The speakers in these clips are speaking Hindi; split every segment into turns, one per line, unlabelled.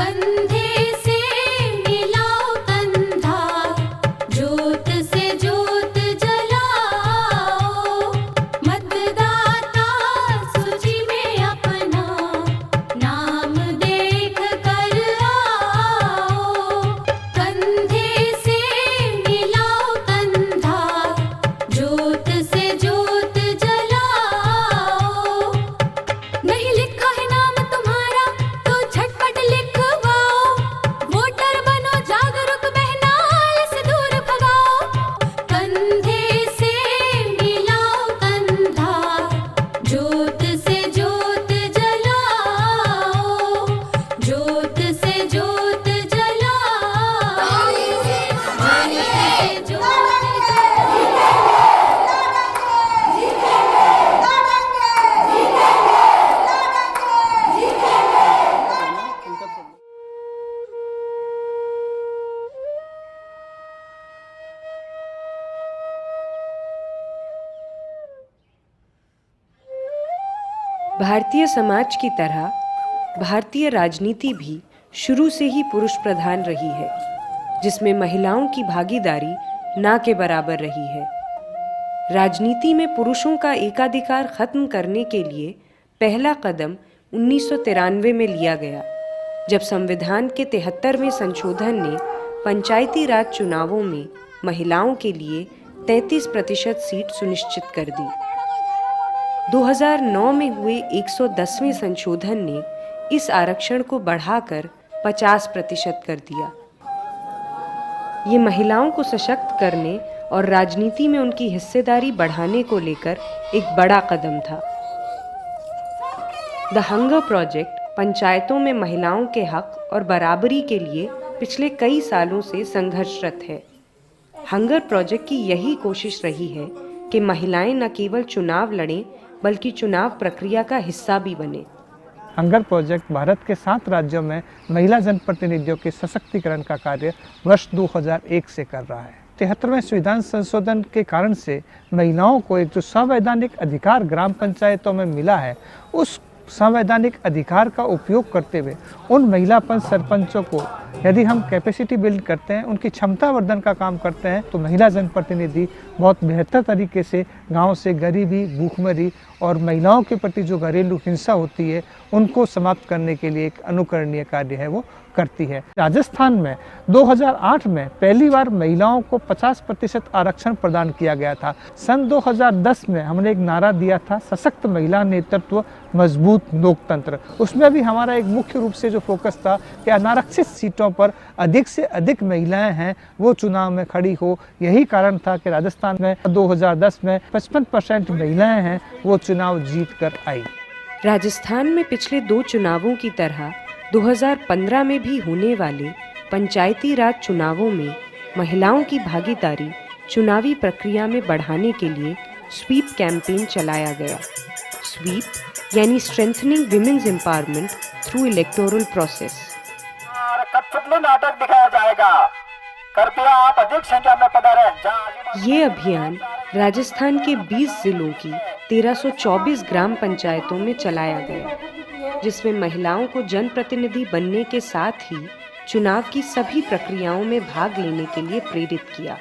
कंधे से मिलाओ कंधा, जोत से जोत जलाओ, मतदाता सूची में अपना नाम देख कर आओ। कंधे से मिलाओ कंधा, जोत से जोत जलाओ। नहीं लिखा है नाम तुम्हारा तो झटपट लिखवाओ, वोटर बनो जागरूक बहना आलस दूर भगाओ। कंधे से मिलाओ कंधा, जोत से जोत जलाओ, जोत से जोत जलाओ, जोत से जोत
भारतीय समाज की तरह भारतीय राजनीति भी शुरू से ही पुरुष प्रधान रही है, जिसमें महिलाओं की भागीदारी ना के बराबर रही है। राजनीति में पुरुषों का एकाधिकार खत्म करने के लिए पहला कदम 1993 में लिया गया, जब संविधान के 73वें संशोधन ने पंचायती राज चुनावों में महिलाओं के लिए 33% सीट सुनिश्चित कर दी। 2009 में हुए 110वें संशोधन ने इस आरक्षण को बढ़ाकर 50% कर दिया। ये महिलाओं को सशक्त करने और राजनीति में उनकी हिस्सेदारी बढ़ाने को लेकर एक बड़ा कदम था। द हंगर प्रोजेक्ट पंचायतों में महिलाओं के हक और बराबरी के लिए पिछले कई सालों से संघर्षरत है। हंगर प्रोजेक्ट की यही कोशिश रही है कि महिलाएं न केवल चुनाव लड़ें बल्कि चुनाव प्रक्रिया का हिस्सा भी बने।
हंगर प्रोजेक्ट भारत के 7 राज्यों में महिला जनप्रतिनिधियों के सशक्तिकरण का कार्य वर्ष 2001 से कर रहा है। 73वें संविधान संशोधन के कारण से महिलाओं को एक जो संवैधानिक अधिकार ग्राम पंचायतों में मिला है, उस संवैधानिक अधिकार का उपयोग करते हुए उन महिला पंच सरपंचों को यदि हम कैपेसिटी बिल्ड करते हैं, उनकी क्षमता वर्धन का काम करते हैं, तो महिला जनप्रतिनिधि बहुत बेहतर तरीके से गांव से गरीबी, भूखमरी और महिलाओं के प्रति जो घरेलू हिंसा होती है उनको समाप्त करने के लिए एक अनुकरणीय कार्य है वो करती है। राजस्थान में 2008 में पहली बार महिलाओं को 50% आरक्षण प्रदान किया गया था। सन 2010 में हमने एक नारा दिया था, सशक्त महिला नेतृत्व मजबूत लोकतंत्र। उसमें भी हमारा एक मुख्य रूप से जो फोकस था कि अनारक्षित सीटों पर अधिक से अधिक महिलाएं हैं वो चुनाव में खड़ी हो। यही कारण था कि राजस्थान में 2010 में 55% महिलाएं हैं वो चुनाव जीत कर आई।
राजस्थान में पिछले 2 चुनावों की तरह 2015 में भी होने वाले पंचायती राज चुनावों में महिलाओं की भागीदारी चुनावी प्रक्रिया में बढ़ाने के लिए स्वीप कैंपेन चलाया गया। स्वीप यानी strengthening women's empowerment through electoral process.
कठपुतली नाटक दिखाया जाएगा, कृपया आप अधिक संख्या में पधारें।
ये अभियान राजस्थान के 20 जिलों की 1324 ग्राम पंचायतों में चलाया गया, जिसमें महिलाओं को जनप्रतिनिधि बनने के साथ ही चुनाव की सभी प्रक्रियाओं में भाग लेने के लिए प्रेरित किया।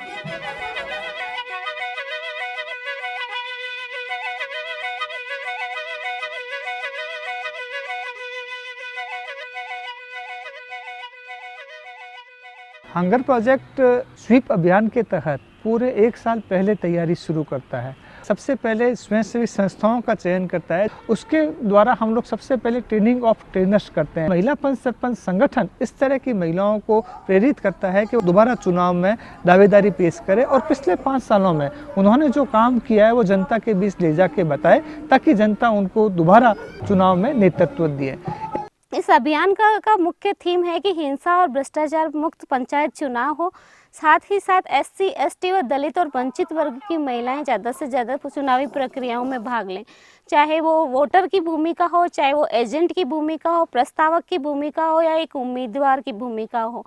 हंगर प्रोजेक्ट स्वीप अभियान के तहत पूरे 1 साल पहले तैयारी शुरू करता है। सबसे पहले स्वयंसेवी संस्थाओं का चयन करता है, उसके द्वारा हम लोग सबसे पहले ट्रेनिंग ऑफ ट्रेनर्स करते हैं। महिला पंच सरपंच संगठन इस तरह की महिलाओं को प्रेरित करता है कि वो दोबारा चुनाव में दावेदारी पेश करें और पिछले 5 सालों में उन्होंने जो काम किया है वो जनता के बीच ले जाके बताए, ताकि जनता उनको दोबारा चुनाव में नेतृत्व दिए।
इस अभियान का मुख्य थीम है कि हिंसा और भ्रष्टाचार मुक्त पंचायत चुनाव हो। साथ ही साथ SC, ST व दलित और वंचित वर्ग की महिलाएं ज़्यादा से ज़्यादा चुनावी प्रक्रियाओं में भाग लें, चाहे वो वोटर की भूमिका हो, चाहे वो एजेंट की भूमिका हो, प्रस्तावक की भूमिका हो या एक उम्मीदवार की भूमिका हो।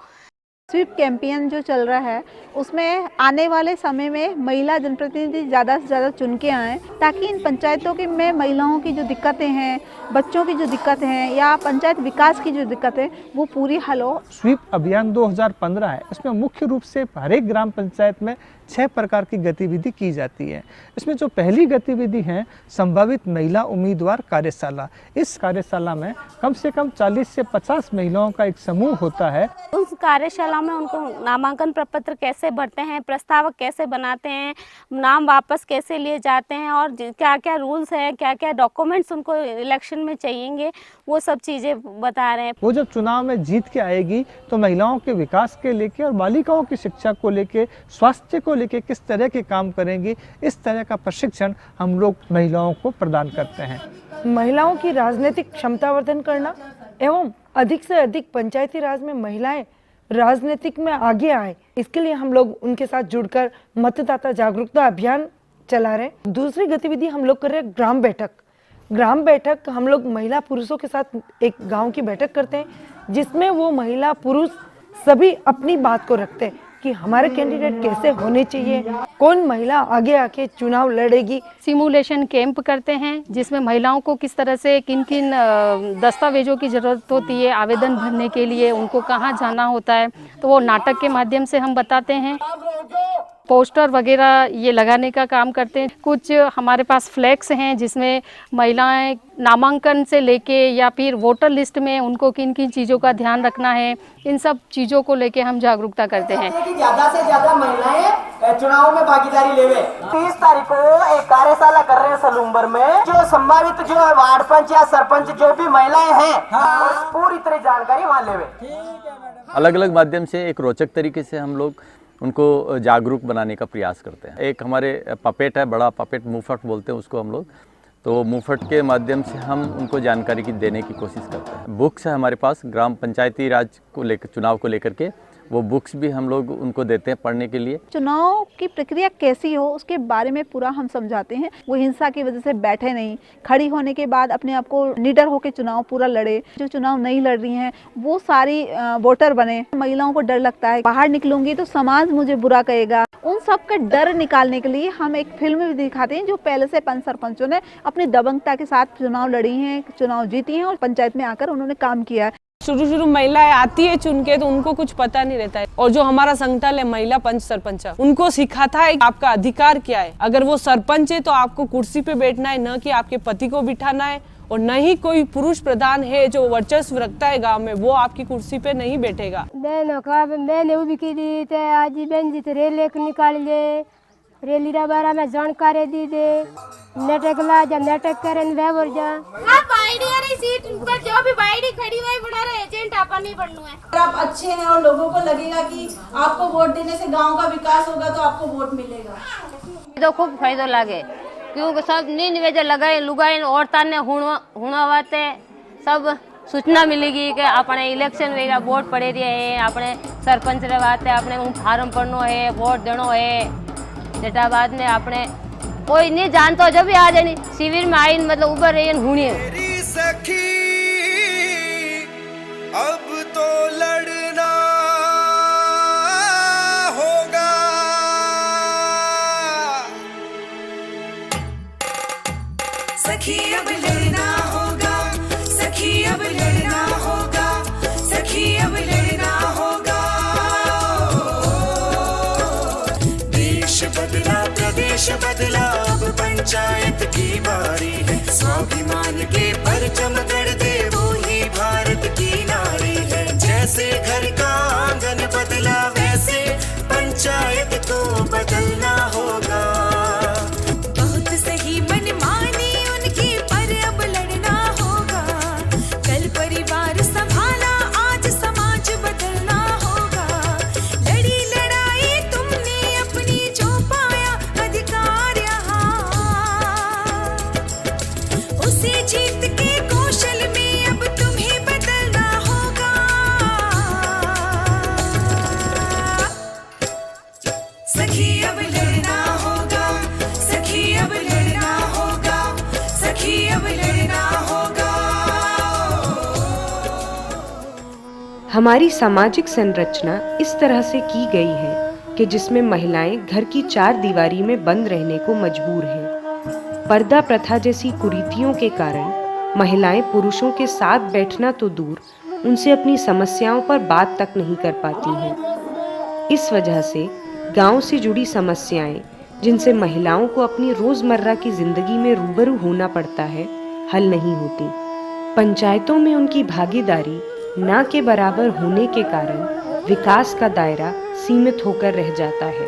स्वीप कैंपेन जो चल रहा है उसमें आने वाले समय में महिला जनप्रतिनिधि ज़्यादा से ज़्यादा चुन के आएँ, ताकि इन पंचायतों के में महिलाओं की जो दिक्कतें हैं, बच्चों की जो दिक्कतें हैं या पंचायत विकास की जो दिक्कतें वो पूरी हल हो।
स्वीप अभियान 2015 है, इसमें मुख्य रूप से हर एक ग्राम पंचायत में 6 प्रकार की गतिविधि की जाती है। इसमें जो पहली गतिविधि है संभावित महिला उम्मीदवार कार्यशाला। इस कार्यशाला में कम से कम 40 से 50 महिलाओं का एक समूह होता है।
उस कार्यशाला में उनको नामांकन प्रपत्र कैसे भरते हैं, प्रस्तावक कैसे बनाते हैं, नाम वापस कैसे लिए जाते हैं और क्या क्या रूल्स हैं, क्या क्या डॉक्यूमेंट्स उनको इलेक्शन में चाहिएंगे, वो सब चीज़ें बता रहे हैं।
वो जब चुनाव में जीत के आएगी तो महिलाओं के विकास के लेके और बालिकाओं की शिक्षा को लेके, स्वास्थ्य को लेके किस तरह के काम करेंगी, इस तरह का प्रशिक्षण हम लोग महिलाओं को प्रदान करते हैं।
महिलाओं की राजनीतिक क्षमतावर्धन करना एवं अधिक से अधिक पंचायती राज में महिलाएं राजनीतिक में आगे आए, इसके लिए हम लोग उनके साथ जुड़कर मतदाता जागरूकता अभियान चला रहे हैं। दूसरी गतिविधि हम लोग कर रहे हैं ग्राम बैठक। ग्राम बैठक हम लोग महिला पुरुषों के साथ एक गांव की बैठक करते हैं, जिसमें वो महिला पुरुष सभी अपनी बात को रखते हैं कि हमारे कैंडिडेट कैसे होने चाहिए, कौन महिला आगे आके चुनाव लड़ेगी।
सिमुलेशन कैंप करते हैं जिसमें महिलाओं को किस तरह से किन किन दस्तावेजों की ज़रूरत होती है आवेदन भरने के लिए, उनको कहाँ जाना होता है, तो वो नाटक के माध्यम से हम बताते हैं। पोस्टर वगैरह ये लगाने का काम करते हैं। कुछ हमारे पास फ्लैक्स हैं जिसमें महिलाएं नामांकन से लेके या फिर वोटर लिस्ट में उनको किन किन चीज़ों का ध्यान रखना है, इन सब चीज़ों को लेके हम जागरूकता करते हैं।
ज़्यादा से ज़्यादा महिलाएं चुनाव में भागीदारी लेवे। 30 तारीख को एक कार्यशाला कर रहे हैं सलूम्बर में, जो संभावित जो वार्ड पंच या सरपंच जो भी महिलाएं हैं पूरी तरह जानकारी वहाँ लेवे।
अलग अलग माध्यम से एक रोचक तरीके से हम लोग उनको जागरूक बनाने का प्रयास करते हैं। एक हमारे पपेट है, बड़ा पपेट, मुफट बोलते हैं उसको हम लोग, तो मुफट के माध्यम से हम उनको जानकारी की देने की कोशिश करते हैं। बुक्स है हमारे पास ग्राम पंचायती राज को लेकर, चुनाव को लेकर के, वो बुक्स भी हम लोग उनको देते हैं पढ़ने के लिए।
चुनाव की प्रक्रिया कैसी हो उसके बारे में पूरा हम समझाते हैं। वो हिंसा की वजह से बैठे नहीं, खड़ी होने के बाद अपने आप को निडर होकर चुनाव पूरा लड़े। जो चुनाव नहीं लड़ रही हैं वो सारी वोटर बने। महिलाओं को डर लगता है बाहर निकलूंगी तो समाज मुझे बुरा कहेगा, उन सब का डर निकालने के लिए हम एक फिल्म भी दिखाते हैं जो पहले से पंच सरपंचों ने अपनी दबंगता के साथ चुनाव लड़ी हैं, चुनाव जीती हैं और पंचायत में आकर उन्होंने काम किया है।
शुरू महिलाएं आती है चुन के तो उनको कुछ पता नहीं रहता है, और जो हमारा संगठन है महिला पंच सरपंच उनको सिखाता है आपका अधिकार क्या है। अगर वो सरपंच है तो आपको कुर्सी पे बैठना है, न कि आपके पति को बिठाना है, और न ही कोई पुरुष प्रधान है जो वर्चस्व रखता है गांव में वो आपकी कुर्सी पे नहीं बैठेगा।
रेली बारे में जानकारी दी दे, नाटक ला जा, नाटक करें व्यवहार जा।
आप आईडी वाली सीट पर जो भी आईडी खड़ी हुई बड़ा रहे एजेंट आपन नहीं बनना है।
अगर आप अच्छे हैं और लोगों को लगेगा कि आपको वोट देने से गांव का विकास होगा तो आपको वोट मिलेगा।
तो खूब फायदा लागे क्योंकि सब नींद वेजे लगाए लुगाई औरता ने हुणावाते सब सूचना मिलेगी कि अपने इलेक्शन वगैरह वोट पड़े रहे हैं, अपने सरपंच रे वाते अपने फार्म भरनो है, वोट देनो है। जेटा बाद में अपने कोई नहीं जानता जब भी आ जानी शिविर में आई मतलब ऊपर रही हुणी
सखी अब तो लड़ना होगा, सखी अब लड़ना होगा, सखी अब लड़ना होगा, सखी अब लड़ना होगा। देश बदला प्रदेश बदला अब पंचायत की बारी है, स्वाभिमान के परचम गढ़ दे वो ही भारत की नारी है। जैसे घर का आंगन बदला वैसे पंचायत को बदलना होगा। बहुत सही मनमानी उनकी पर अब लड़ना होगा, कल परिवार संभाला आज समाज बदलना होगा। लड़ी लड़ाई तुमने अपनी जो पाया अधिकार यहाँ, उसे जीत के कौशल में अब तुम्हें बदलना होगा। सखी अब लड़ना होगा, सखी अब लड़ना होगा, सखी अब लड़ना होगा।
हमारी सामाजिक संरचना इस तरह से की गई है कि जिसमें महिलाएं घर की चार दीवारी में बंद रहने को मजबूर हैं। पर्दा प्रथा जैसी कुरीतियों के कारण महिलाएं पुरुषों के साथ बैठना तो दूर, उनसे अपनी समस्याओं पर बात तक नहीं कर पाती हैं। इस वजह से गांव से जुड़ी समस्याएं, जिनसे महिलाओं को अपनी रोजमर्रा की जिंदगी में रूबरू होना पड़ता है, हल नहीं होती। पंचायतों में उनकी भागीदारी ना के बराबर होने के कारण विकास का दायरा सीमित होकर रह जाता है।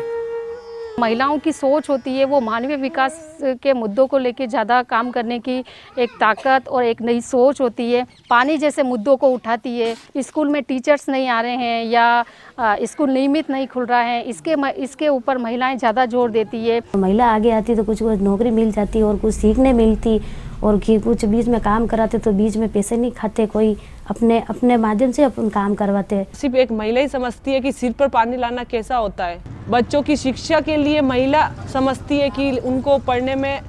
महिलाओं की सोच होती है, वो मानवीय विकास के मुद्दों को लेकर ज़्यादा काम करने की एक ताकत और एक नई सोच होती है। पानी जैसे मुद्दों को उठाती है। स्कूल में टीचर्स नहीं आ रहे हैं या स्कूल नियमित नहीं खुल रहा है, इसके ऊपर महिलाएं ज़्यादा जोर देती है।
महिला आगे आती तो कुछ नौकरी मिल जाती और कुछ सीखने मिलती, और कि कुछ बीच में काम कराते तो बीच में पैसे नहीं खाते, कोई अपने माध्यम से अपन काम करवाते।
सिर्फ एक महिला ही समझती है कि सिर पर पानी लाना कैसा होता है। बच्चों की शिक्षा के लिए महिला समझती है कि उनको पढ़ने में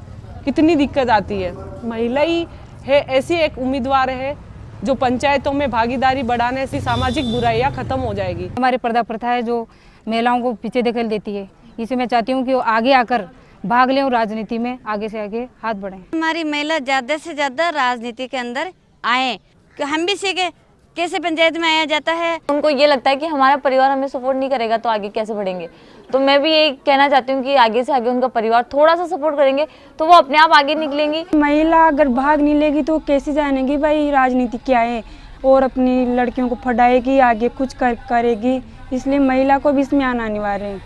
कितनी दिक्कत आती है। महिला ही है ऐसी एक उम्मीदवार है जो पंचायतों में भागीदारी बढ़ाने से सामाजिक बुराइयां खत्म हो जाएगी।
हमारी पर्दा प्रथा है जो महिलाओं को पीछे धकेल देती है, इसे मैं चाहती हूँ कि वो आगे आकर भाग लें और राजनीति में आगे से आगे हाथ बढ़ाएं।
हमारी महिला ज़्यादा से ज़्यादा राजनीति के अंदर आए, कि हम भी सीखे कैसे पंचायत में आया जाता है।
उनको ये लगता है कि हमारा परिवार हमें सपोर्ट नहीं करेगा तो आगे कैसे बढ़ेंगे। तो मैं भी यही कहना चाहती हूँ कि आगे से आगे उनका परिवार थोड़ा सा सपोर्ट करेंगे तो वो अपने आप आगे निकलेंगी।
महिला अगर भाग नहीं लेगी तो कैसे जानेगी भाई राजनीति क्या है, और अपनी लड़कियों को पढ़ाएगी, आगे कुछ करेगी। इसलिए महिला को भी इसमें आना अनिवार्य है।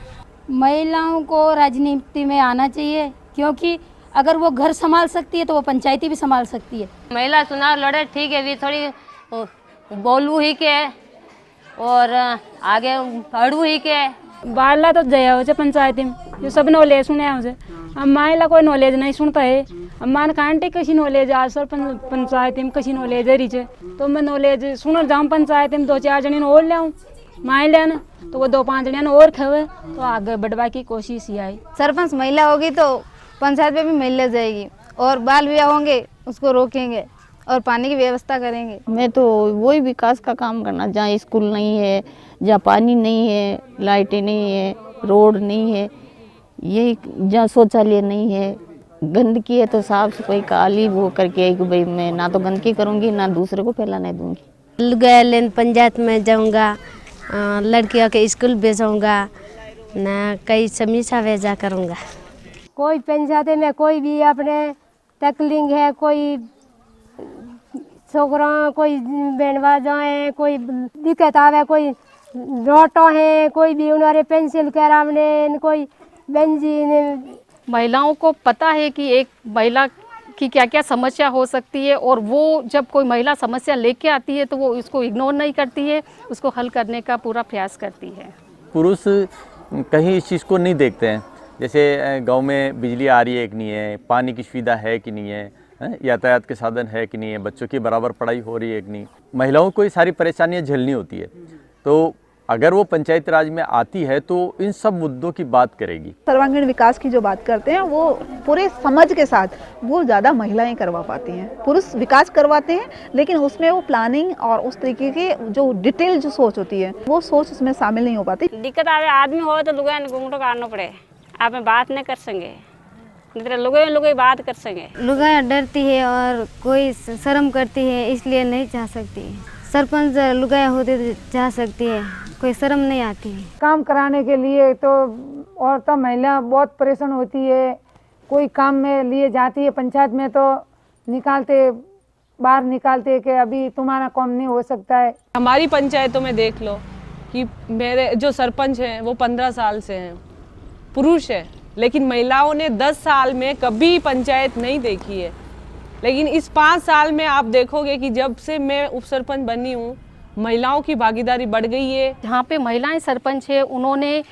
महिलाओं को राजनीति में आना चाहिए, क्योंकि अगर वो घर संभाल सकती है तो वो पंचायती भी संभाल सकती है।
महिला चुनाव लड़े ठीक है, भी थोड़ी बोलू ही के और आगे पढ़ू ही के।
बाला तो जया हो पंचायती में जो सब नॉलेज सुने हो, अब महिला कोई नॉलेज नहीं सुनता है। अब मान कांटे कशी नॉलेज आज सर पंचायती में कशी नॉलेज है रीचे, तो मैं नॉलेज सुन जाऊँ पंचायती में 2-4 जने और ले आऊँ माई लेना, तो वो 2-5 जने और खवे तो आगे बढ़वा की कोशिश ही आई।
सरपंच महिला होगी तो पंचायत में भी महिला जाएगी, और बाल विवाह होंगे उसको रोकेंगे और पानी की व्यवस्था करेंगे।
मैं तो वही विकास का काम करना, जहाँ स्कूल नहीं है, जहाँ पानी नहीं है, लाइटें नहीं है, रोड नहीं है, यही जहाँ शौचालय नहीं है, गंदगी है तो साफ सफाई काली वो करके आई कि भाई मैं ना तो गंदगी करूँगी ना दूसरे को फैलाने दूँगी।
लुगायन पंचायत में जाऊँगा, लड़कियों के स्कूल भेजूँगा, ना कई समीक्षा भेजा करूँगा।
कोई पंचायत में कोई भी अपने तकलीफ है, कोई छोकरा कोई बैंडबाजा है, कोई दिक्कत आवे, कोई रोटो है, कोई भी उन्होंने पेंसिल करावने, कोई बेंजीन।
महिलाओं को पता है कि एक महिला की क्या क्या समस्या हो सकती है, और वो जब कोई महिला समस्या लेके आती है तो वो इसको इग्नोर नहीं करती है, उसको हल करने का पूरा प्रयास करती है।
पुरुष कहीं इस चीज़ को नहीं देखते हैं, जैसे गांव में बिजली आ रही है कि नहीं है, पानी की सुविधा है कि नहीं है, यातायात के साधन है कि नहीं है, बच्चों की बराबर पढ़ाई हो रही है कि नहीं। महिलाओं को ये सारी परेशानियां झेलनी होती है, तो अगर वो पंचायत राज में आती है तो इन सब मुद्दों की बात करेगी।
सर्वांगीण विकास की जो बात करते हैं वो पूरे समझ के साथ वो ज़्यादा महिलाएं करवा पाती हैं। पुरुष विकास करवाते हैं लेकिन उसमें वो प्लानिंग और उस तरीके के जो डिटेल जो सोच होती है वो सोच उसमें शामिल नहीं हो पाती।
दिक्कत आवे आदमी हो तो लुगाई घूंघटो काटना पड़े, आप में बात नहीं कर सकेंगे, लुगाई बात कर सकेंगे।
लुगाई डरती है और कोई शर्म करती है, इसलिए नहीं जा सकती। सरपंच लुगाई होते तो जा सकती है, कोई शर्म नहीं आती है।
काम कराने के लिए तो औरतें महिला बहुत परेशान होती है, कोई काम में लिए जाती है पंचायत में तो बाहर निकालते कि अभी तुम्हारा काम नहीं हो सकता है।
हमारी पंचायतों में देख लो कि मेरे जो सरपंच हैं वो 15 साल से हैं, पुरुष है, लेकिन महिलाओं ने 10 साल में कभी पंचायत नहीं देखी है। लेकिन इस 5 साल में आप देखोगे कि जब से मैं उप सरपंच बनी हूँ महिलाओं की भागीदारी बढ़ गई है।
जहाँ पे महिलाएं सरपंच है उन्होंने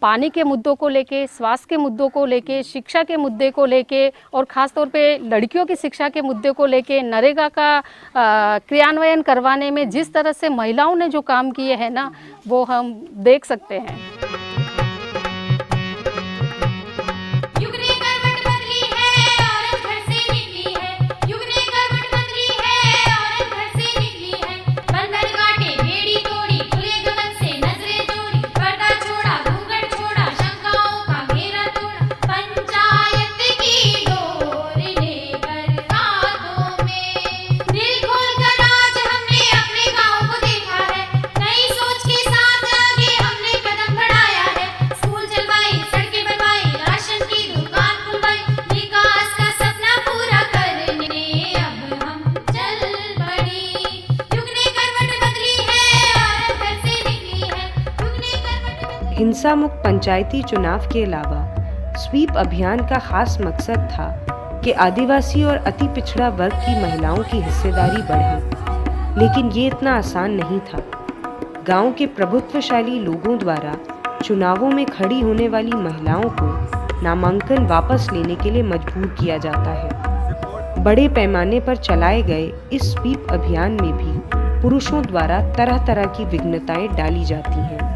पानी के मुद्दों को लेके, स्वास्थ्य के मुद्दों को लेके, शिक्षा के मुद्दे को लेके और ख़ास तौर पे लड़कियों की शिक्षा के मुद्दे को लेके नरेगा का क्रियान्वयन करवाने में जिस तरह से महिलाओं ने जो काम किए हैं ना वो हम देख सकते हैं।
युग ने करवट बदली है, औरत घर से निकली है, बंधन काटे भेड़ी तोड़
हिंसा मुक्त पंचायती चुनाव के अलावा स्वीप अभियान का खास मकसद था कि आदिवासी और अति पिछड़ा वर्ग की महिलाओं की हिस्सेदारी बढ़े, लेकिन ये इतना आसान नहीं था। गांव के प्रभुत्वशाली लोगों द्वारा चुनावों में खड़ी होने वाली महिलाओं को नामांकन वापस लेने के लिए मजबूर किया जाता है। बड़े पैमाने पर चलाए गए इस स्वीप अभियान में भी पुरुषों द्वारा तरह तरह की विघ्नताएं डाली जाती हैं।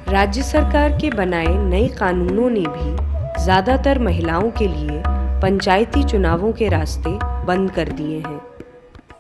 राज्य सरकार के बनाए नए कानूनों ने भी ज़्यादातर महिलाओं के लिए पंचायती चुनावों के रास्ते बंद कर दिए हैं।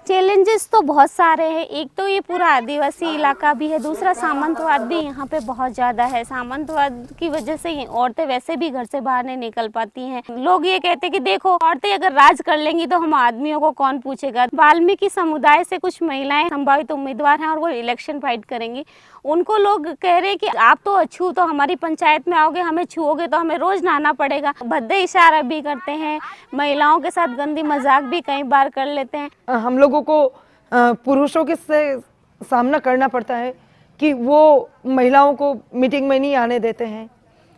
चैलेंजेस तो बहुत सारे हैं। एक तो ये पूरा आदिवासी इलाका भी है, दूसरा सामंतवाद भी यहाँ पे बहुत ज़्यादा है। सामंतवाद की वजह से औरतें वैसे भी घर से बाहर नहीं निकल पाती हैं। लोग ये कहते हैं कि देखो औरतें अगर राज कर लेंगी तो हम आदमियों को कौन पूछेगा। वाल्मीकि समुदाय से कुछ महिलाएं संभावित उम्मीदवार हैं और वो इलेक्शन फाइट करेंगी। उनको लोग कह रहे हैं कि आप तो अछू तो हमारी पंचायत में आओगे, हमें छुओगे तो हमें रोज नहाना पड़ेगा। भद्दे इशारा भी करते हैं, महिलाओं के साथ गंदी मजाक भी कई बार कर लेते हैं।
हम लोगों को पुरुषों के से सामना करना पड़ता है कि वो महिलाओं को मीटिंग में नहीं आने देते हैं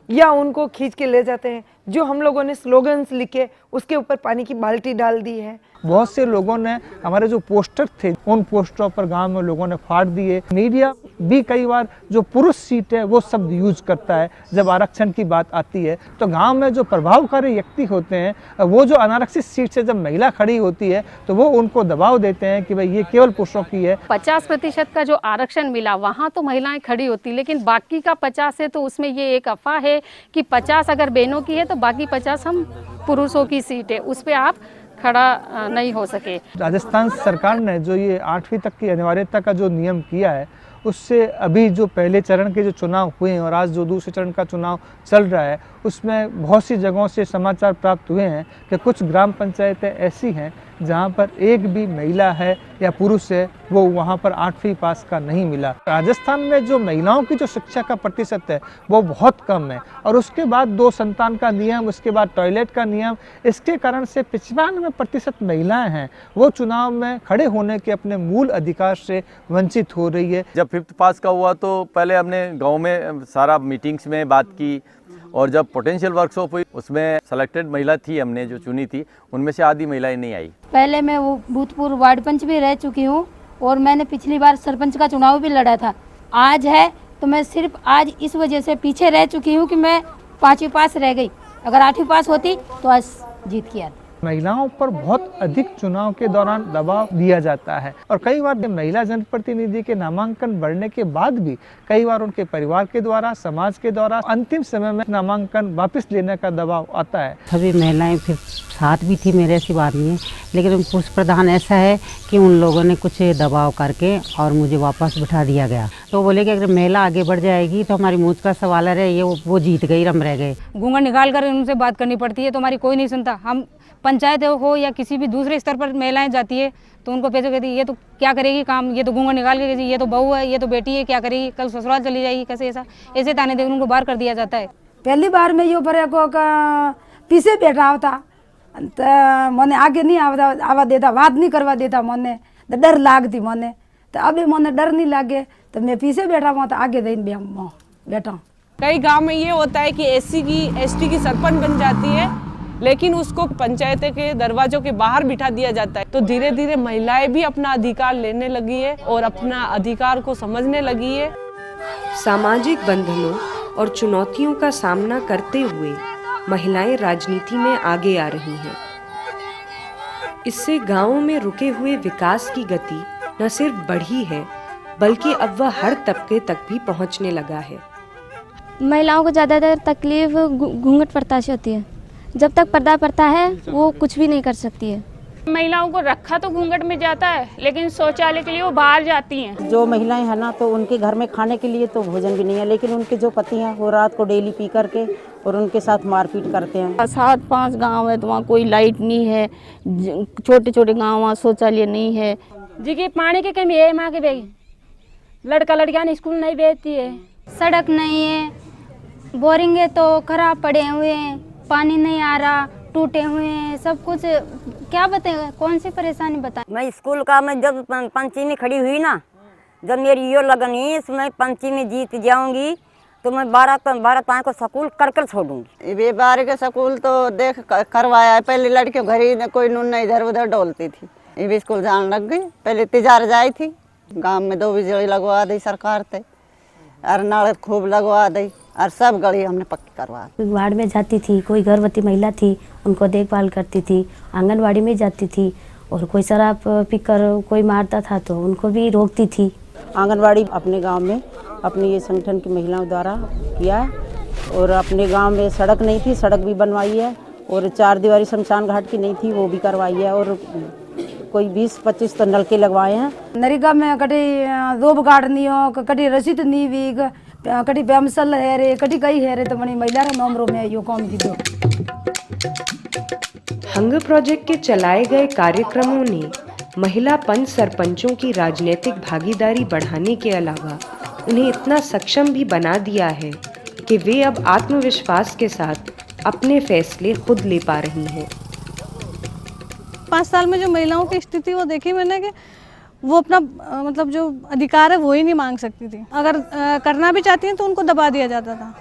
या उनको खींच के ले जाते हैं। जो हम लोगों ने स्लोगन्स लिखे उसके ऊपर पानी की बाल्टी डाल दी है।
बहुत से लोगों ने हमारे जो पोस्टर थे उन पोस्टरों पर गांव में लोगों ने फाड़ दिए। मीडिया भी कई बार जो पुरुष सीट है वो शब्द यूज करता है जब आरक्षण की बात आती है। तो गांव में जो प्रभावकारी व्यक्ति होते हैं वो जो अनारक्षित सीट से जब महिला खड़ी होती है तो वो उनको दबाव देते हैं कि भाई ये केवल पुरुषों की है।
50% का जो आरक्षण मिला वहाँ तो महिलाएं खड़ी होती, लेकिन बाकी का 50 है तो उसमें ये एक अफवाह है कि 50 अगर बहनों की है तो बाकी 50 हम पुरुषों की सीट है, उस पर आप खड़ा नहीं हो सके।
राजस्थान सरकार ने जो ये 8वीं तक की अनिवार्यता का जो नियम किया है उससे अभी जो पहले चरण के जो चुनाव हुए हैं और आज जो दूसरे चरण का चुनाव चल रहा है उसमें बहुत सी जगहों से समाचार प्राप्त हुए हैं कि कुछ ग्राम पंचायतें ऐसी हैं जहां पर एक भी महिला है या पुरुष है वो वहां पर 8वीं पास का नहीं मिला। राजस्थान में जो महिलाओं की जो शिक्षा का प्रतिशत है वो बहुत कम है और उसके बाद 2 संतान का नियम, उसके बाद टॉयलेट का नियम, इसके कारण से 95% महिलाएं हैं वो चुनाव में खड़े होने के अपने मूल अधिकार से वंचित हो रही है।
जब 5th पास का हुआ तो पहले हमने गाँव में सारा मीटिंग्स में बात की और जब पोटेंशियल वर्कशॉप हुई उसमें सेलेक्टेड महिला थी हमने जो चुनी थी उनमें से आधी महिलाएं नहीं आई।
पहले मैं वो भूतपूर्व वार्ड पंच भी रह चुकी हूँ और मैंने पिछली बार सरपंच का चुनाव भी लड़ा था। आज है तो मैं सिर्फ आज इस वजह से पीछे रह चुकी हूँ कि मैं 5वीं पास रह गई। अगर 8वीं पास होती तो आज जीत की आती।
महिलाओं पर बहुत अधिक चुनाव के दौरान दबाव दिया जाता है और कई बार महिला जनप्रतिनिधि के नामांकन बढ़ने के बाद भी कई बार उनके परिवार के द्वारा, समाज के द्वारा अंतिम समय में नामांकन वापस लेने का दबाव आता है।
सभी महिलाएं फिर साथ भी थी, मेरे ऐसी बात नहीं है, लेकिन पुरुष प्रधान ऐसा है कि उन लोगों ने कुछ दबाव करके और मुझे वापस बिठा दिया गया। तो बोले कि अगर महिला आगे बढ़ जाएगी तो हमारी मूंछ का सवाल है, ये वो जीत गई, हम रह गए।
घूंघट निकाल कर उनसे बात करनी पड़ती है तो हमारी कोई नहीं सुनता। हम पंचायत हो या किसी भी दूसरे स्तर पर महिलाएं जाती है तो उनको पैसे कहती है ये तो क्या करेगी काम, ये तो घूंघट निकाल के, ये तो बहू है, ये तो बेटी है, क्या करेगी, कल ससुराल चली जाएगी, कैसे ऐसे ताने दे उनको बाहर कर दिया जाता है।
पहली बार में यो बरे को पीछे बैठा होता तो मने आगे नहीं आवा देता, बात नहीं करवा देता, मने तो डर लागती मने। तो अभी मने डर नहीं लागे तो मैं पीछे बैठा हुआ तो आगे दे बैठा।
कई गांव में ये होता है कि SC की ST की सरपंच बन जाती है लेकिन उसको पंचायत के दरवाजों के बाहर बिठा दिया जाता है। तो धीरे धीरे महिलाएं भी अपना अधिकार लेने लगी है और अपना अधिकार को समझने लगी है।
सामाजिक बंधनों और चुनौतियों का सामना करते हुए महिलाएं राजनीति में आगे आ रही हैं। इससे गांवों में रुके हुए विकास की गति न सिर्फ बढ़ी है बल्कि अब वह हर तबके तक भी पहुंचने लगा है।
महिलाओं को ज़्यादातर तकलीफ घूंघट पर्दा से होती है। जब तक पर्दा पड़ता है वो कुछ भी नहीं कर सकती है।
महिलाओं को रखा तो घूंघट में जाता है लेकिन शौचालय के लिए वो बाहर जाती हैं।
जो महिलाएं हैं ना तो उनके घर में खाने के लिए तो भोजन भी नहीं है, लेकिन उनके जो पति हैं वो रात को डेली पी करके और उनके साथ मारपीट करते हैं। 7-5 गांव है तो वहाँ कोई लाइट नहीं है, छोटे छोटे गांव वहाँ शौचालय नहीं है।
जी की पानी की कमी है, माँ के बेगी लड़का लड़कियां स्कूल नहीं भेजती है,
सड़क नहीं है, बोरिंग है तो खराब पड़े हुए हैं, पानी नहीं आ रहा, टूटे हुए हैं, सब कुछ क्या बताएगा, कौन सी परेशानी बताएं।
मैं स्कूल का मैं जब पंचमी खड़ी हुई ना, जब मेरी यो लगन इसमें पंचमी जीत जाऊंगी
तो मैं 12 को स्कूल कर छोड़ूंगी।
ये 12 के स्कूल तो देख करवाया है। पहले लड़कियों घर ही कोई नून इधर उधर डोलती थी, ये भी स्कूल जाने लग गई। पहले तिजार जाई थी, गांव में 2 बिजली लगवा दी सरकार ते, और नल खूब लगवा दी, और सब गली हमने पक्की करवा दी।
वार्ड में जाती थी, कोई गर्भवती महिला थी उनको देखभाल करती थी, आंगनवाड़ी में जाती थी, और कोई शराब पीकर कोई मारता था तो उनको भी रोकती थी।
आंगनवाड़ी अपने गांव में अपने ये संगठन की महिलाओं द्वारा किया है, और अपने गांव में सड़क नहीं थी, सड़क भी बनवाई है, और 4 दीवारी शमशान घाट की नहीं थी वो भी करवाई है, और कोई 20-25 तो नलके लगवाए हैं।
नरेगा में कटी रोब गाड़नी हो, कटी रसीद नहीं वीग, कटी बेमसल है रे, कटी कई है रे, तो मनी महिला रे नोमरो में यो काम की दो।
हंग प्रोजेक्ट के चलाए गए कार्यक्रमों ने महिला पंच सरपंचों की राजनीतिक भागीदारी बढ़ाने के अलावा उन्हें इतना सक्षम भी बना दिया है कि वे अब आत्मविश्वास के साथ अपने फैसले खुद ले पा रही हैं।
5 साल में जो महिलाओं की स्थिति वो देखी मैंने कि वो अपना मतलब जो अधिकार है वो ही नहीं मांग सकती थी। अगर करना भी चाहती हैं तो उनको दबा दिया जाता था।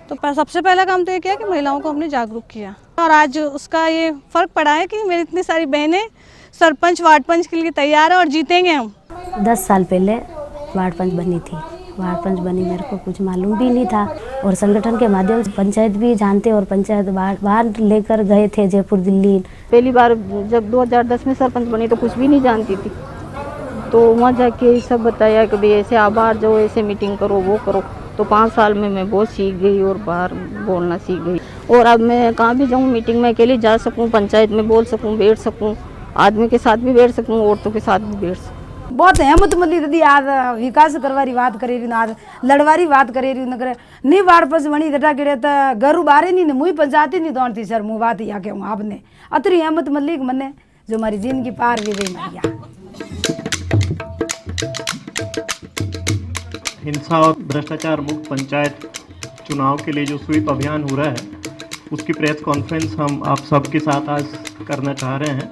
तो सबसे पहला काम तो ये किया कि महिलाओं को हमने जागरूक किया, और आज उसका ये फ़र्क पड़ा है कि मेरी इतनी सारी बहनें सरपंच वार्ड पंच के लिए तैयार है और जीतेंगे हम।
10 साल पहले वार्ड पंच बनी थी। वार्ड पंच बनी मेरे को कुछ मालूम भी नहीं था, और संगठन के माध्यम से पंचायत भी जानते, और पंचायत बाहर लेकर गए थे जयपुर दिल्ली।
पहली बार जब 2010 में सरपंच बनी तो कुछ भी नहीं जानती थी, तो वहाँ जाके सब बताया कि भाई ऐसे आप बाहर जाओ, ऐसे मीटिंग करो, वो करो। तो 5 साल में मैं बहुत सीख गई और बाहर बोलना सीख गई, और अब मैं कहाँ भी जाऊँ मीटिंग में अकेले जा सकूँ, पंचायत में बोल सकूँ, बैठ सकूँ, आदमी के साथ भी बैठ सकूँ, औरतों के साथ भी बैठ सकूँ।
बहुत हिम्मत मिली दीदी, आज विकास करवारी बात करे रही, आज लड़वारी बात करे रही, नगर नहीं वार्ड पंच बनी दटा गिरे तो घरू बारे नहीं, मुँह पंचायत ही नहीं दौड़ती सर, मुँह बात ही आके हूँ आपने अतरी हिम्मत मिली मने जो हमारी जिंदगी पार भी गई मैया।
हिंसा और भ्रष्टाचार मुक्त पंचायत चुनाव के लिए जो स्वीप अभियान हो रहा है उसकी प्रेस कॉन्फ्रेंस हम आप सबके साथ आज करना चाह रहे हैं।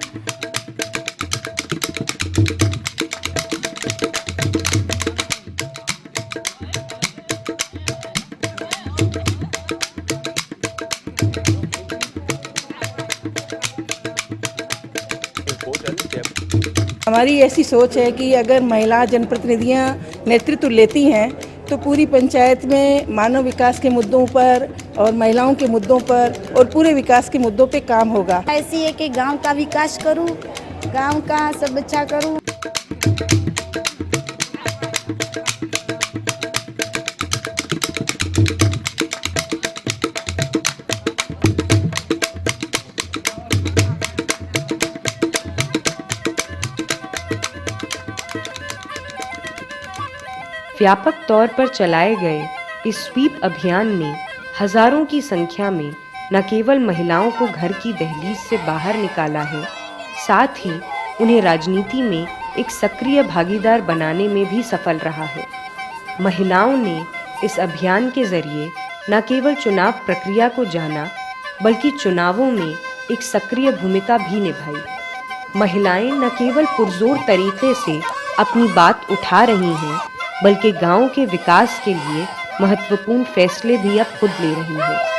हमारी ऐसी सोच है कि अगर महिला जनप्रतिनिधियां नेतृत्व लेती हैं तो पूरी पंचायत में मानव विकास के मुद्दों पर और महिलाओं के मुद्दों पर और पूरे विकास के मुद्दों पे काम होगा।
ऐसी है कि गांव का विकास करूं, गांव का सब अच्छा करूं।
व्यापक तौर पर चलाए गए इस स्वीप अभियान ने हजारों की संख्या में न केवल महिलाओं को घर की दहलीज से बाहर निकाला है, साथ ही उन्हें राजनीति में एक सक्रिय भागीदार बनाने में भी सफल रहा है। महिलाओं ने इस अभियान के जरिए न केवल चुनाव प्रक्रिया को जाना, बल्कि चुनावों में एक सक्रिय भूमिका भी निभाई। महिलाएं न केवल पुरजोर तरीके से अपनी बात उठा रही हैं, बल्कि गांव के विकास के लिए महत्वपूर्ण फैसले भी अब खुद ले रही हैं।